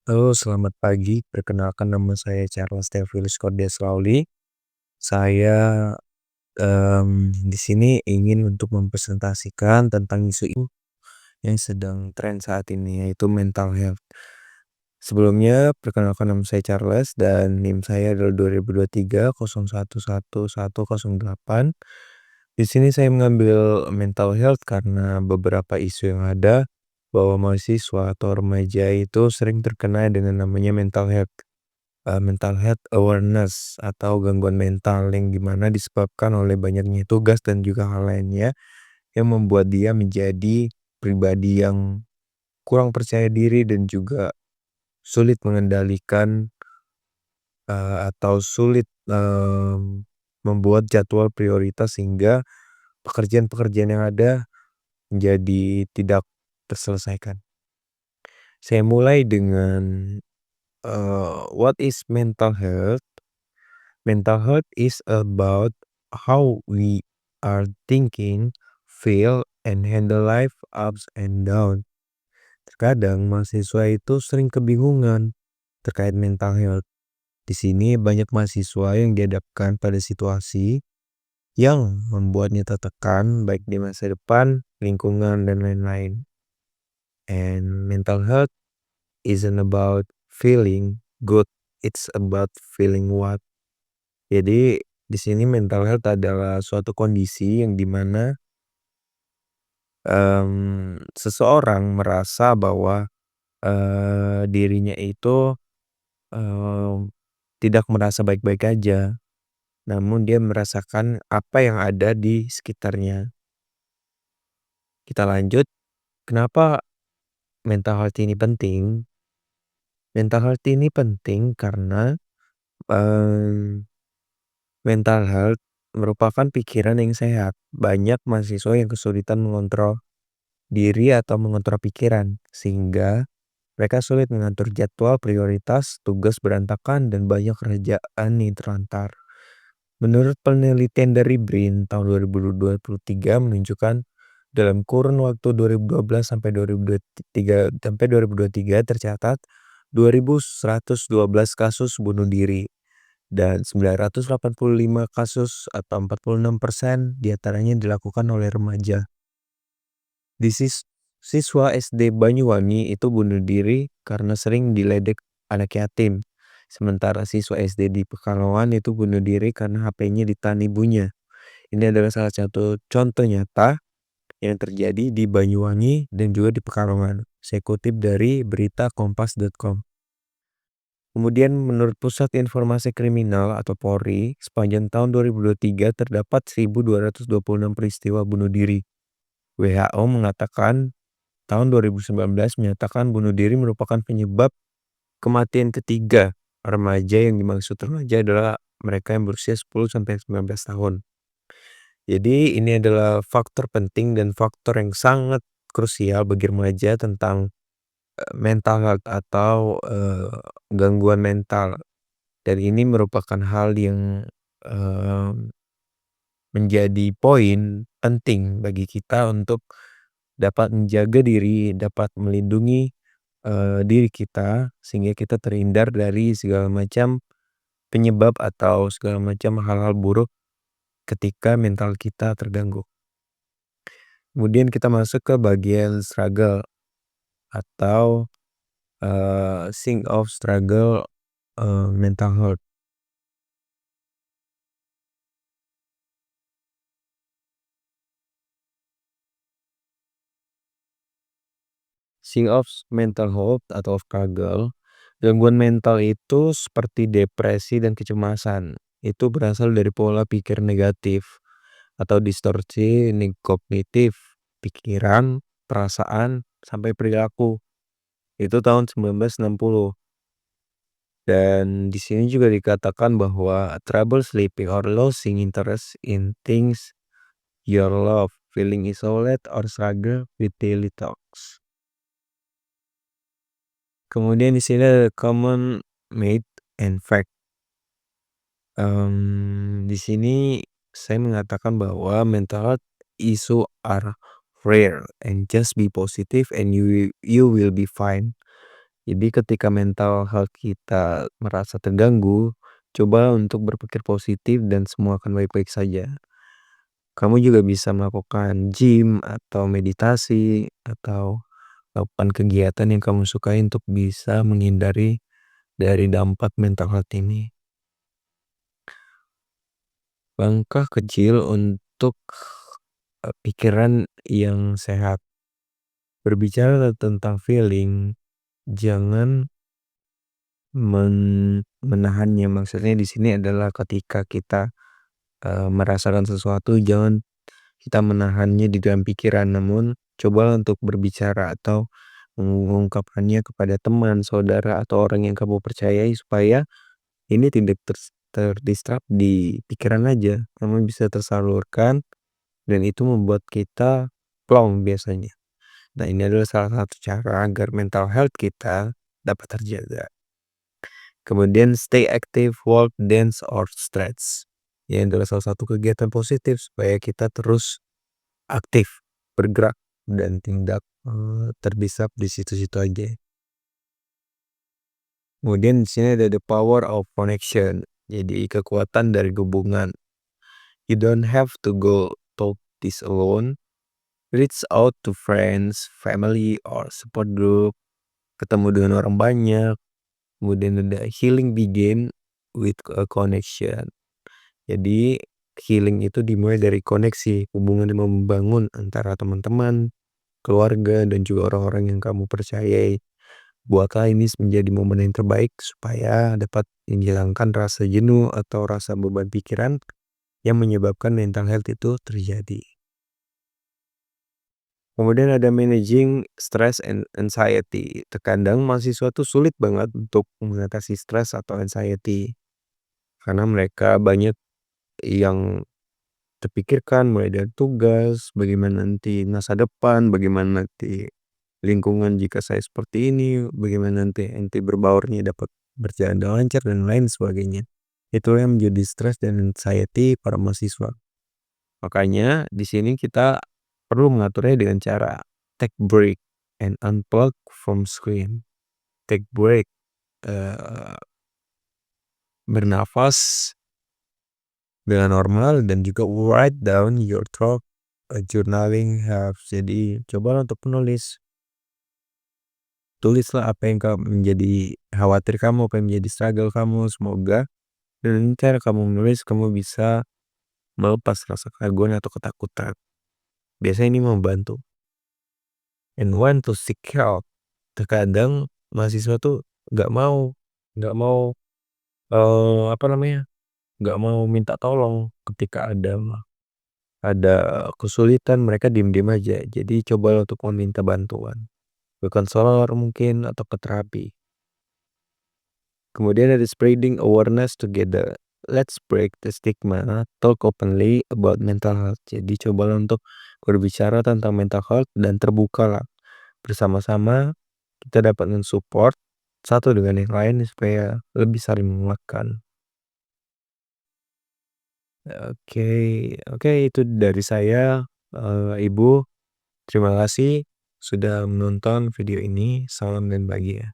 Halo, selamat pagi. Perkenalkan nama saya Charles Theophilus Cordes Lauli. Saya di sini ingin untuk mempresentasikan tentang isu yang sedang tren saat ini, yaitu mental health. Sebelumnya, perkenalkan nama saya Charles dan NIM saya adalah 2023 011108. Di sini saya mengambil mental health karena beberapa isu yang ada bahwa mahasiswa atau remaja itu sering terkena dengan namanya mental health awareness atau gangguan mental yang dimana disebabkan oleh banyaknya tugas dan juga hal lainnya yang membuat dia menjadi pribadi yang kurang percaya diri dan juga sulit mengendalikan atau sulit membuat jadwal prioritas sehingga pekerjaan-pekerjaan yang ada menjadi tidak terselesaikan. Saya mulai dengan what is mental health? Mental health is about how we are thinking, feel, and handle life ups and down. Terkadang mahasiswa itu sering kebingungan terkait mental health. Di sini banyak mahasiswa yang dihadapkan pada situasi yang membuatnya tertekan baik di masa depan, lingkungan, dan lain-lain. And mental health isn't about feeling good, it's about feeling what. Jadi di sini mental health adalah suatu kondisi yang dimana seseorang merasa bahwa, dirinya itu, mmm, tidak merasa baik-baik aja, namun dia merasakan apa yang ada di sekitarnya. Kita lanjut, kenapa mental health ini penting? Mental health ini penting karena, mmm, mental health merupakan pikiran yang sehat. Banyak mahasiswa yang kesulitan mengontrol diri atau mengontrol pikiran, sehingga mereka sulit mengatur jadwal, prioritas, tugas berantakan, dan banyak kerjaan yang terlantar. Menurut penelitian dari BRIN tahun 2023 menunjukkan dalam kurun waktu 2012 sampai 2023 tercatat 2.112 kasus bunuh diri dan 985 kasus atau 46% diantaranya dilakukan oleh remaja. Di siswa SD Banyuwangi itu bunuh diri karena sering diledek anak yatim. Sementara siswa SD di Pekalongan itu bunuh diri karena HP-nya ditahan ibunya. Ini adalah salah satu contoh nyata yang terjadi di Banyuwangi dan juga di Pekalongan. Saya kutip dari berita kompas.com. Kemudian menurut Pusat Informasi Kriminal atau Polri, sepanjang tahun 2023 terdapat 1.226 peristiwa bunuh diri. WHO mengatakan tahun 2019 menyatakan bunuh diri merupakan penyebab kematian ketiga remaja. Yang dimaksud remaja adalah mereka yang berusia 10 sampai 19 tahun. Jadi ini adalah faktor penting dan faktor yang sangat krusial bagi remaja tentang mental health atau gangguan mental. Dan ini merupakan hal yang eee, menjadi poin penting bagi kita untuk dapat menjaga diri, dapat melindungi diri kita sehingga kita terhindar dari segala macam penyebab atau segala macam hal-hal buruk ketika mental kita terganggu. Kemudian kita masuk ke bagian struggle atau sign of struggle mental health. Sign of mental health atau struggle, gangguan mental itu seperti depresi dan kecemasan. Itu berasal dari pola pikir negatif atau distorsi kognitif, pikiran, perasaan, sampai perilaku. Itu tahun 1960. Dan di sini juga dikatakan bahwa trouble sleeping or losing interest in things you love, feeling isolated or struggle with daily talks. Kemudian di sini ada common myth and fact. Di sini saya mengatakan bahwa mental health issue are rare and just be positive and you will be fine. Jadi ketika mental health kita merasa terganggu, coba untuk berpikir positif dan semua akan baik-baik saja. Kamu juga bisa melakukan gym atau meditasi atau lakukan kegiatan yang kamu sukai untuk bisa menghindari dari dampak mental health ini. Langkah kecil untuk pikiran yang sehat. Berbicara tentang feeling, jangan menahannya. Maksudnya di sini adalah ketika kita merasakan sesuatu, jangan kita menahannya di dalam pikiran, namun coba untuk berbicara atau mengungkapkannya kepada teman, saudara, atau orang yang kamu percayai supaya ini tidak terdistrap di pikiran aja, namun bisa tersalurkan dan itu membuat kita plong biasanya. Nah, ini adalah salah satu cara agar mental health kita dapat terjaga. Kemudian stay active, walk, dance, or stretch. Ini adalah salah satu kegiatan positif supaya kita terus aktif, bergerak, dan tidak terbisap di situ-situ aja. Kemudian di sini ada the power of connection. Jadi kekuatan dari hubungan. You don't have to go talk this alone. Reach out to friends, family, or support group. Ketemu dengan orang banyak. Kemudian ada healing begin with a connection. Jadi healing itu dimulai dari koneksi, hubungan yang membangun antara teman-teman, keluarga, dan juga orang-orang yang kamu percayai. Buatlah ini menjadi momen yang terbaik supaya dapat menghilangkan rasa jenuh atau rasa beban pikiran yang menyebabkan mental health itu terjadi. Kemudian ada managing stress and anxiety. Terkadang mahasiswa tuh sulit banget untuk mengatasi stres atau anxiety karena mereka banyak yang terpikirkan mulai dari tugas, bagaimana nanti masa depan, bagaimana nanti lingkungan jika saya seperti ini, bagaimana nanti berbaurnya dapat berjalan dengan lancar dan lain sebagainya. Itu yang menjadi stres dan anxiety para mahasiswa. Makanya di sini kita perlu mengaturnya dengan cara take break and unplug from screen. Take break, eh, bernafas dengan normal dan juga write down your thought. Journaling helps. Jadi coba untuk menulis. Tulislah apa yang menjadi khawatir kamu, apa yang menjadi struggle kamu. Semoga dengan cara kamu menulis, kamu bisa melepas rasa keraguan atau ketakutan. Biasanya ini membantu. And when to seek help. Terkadang mahasiswa tuh nggak mau apa namanya, nggak mau minta tolong ketika ada kesulitan, mereka diem-diem aja. Jadi coba untuk meminta bantuan ke konselor mungkin atau ke terapi. Kemudian ada spreading awareness together. Let's break the stigma, talk openly about mental health. Jadi coba untuk berbicara tentang mental health dan terbuka lah. Bersama-sama kita dapat mensupport satu dengan yang lain supaya lebih saling menguatkan. Oke, oke, itu dari saya, Ibu. Terima kasih sudah menonton video ini. Salam dan bahagia.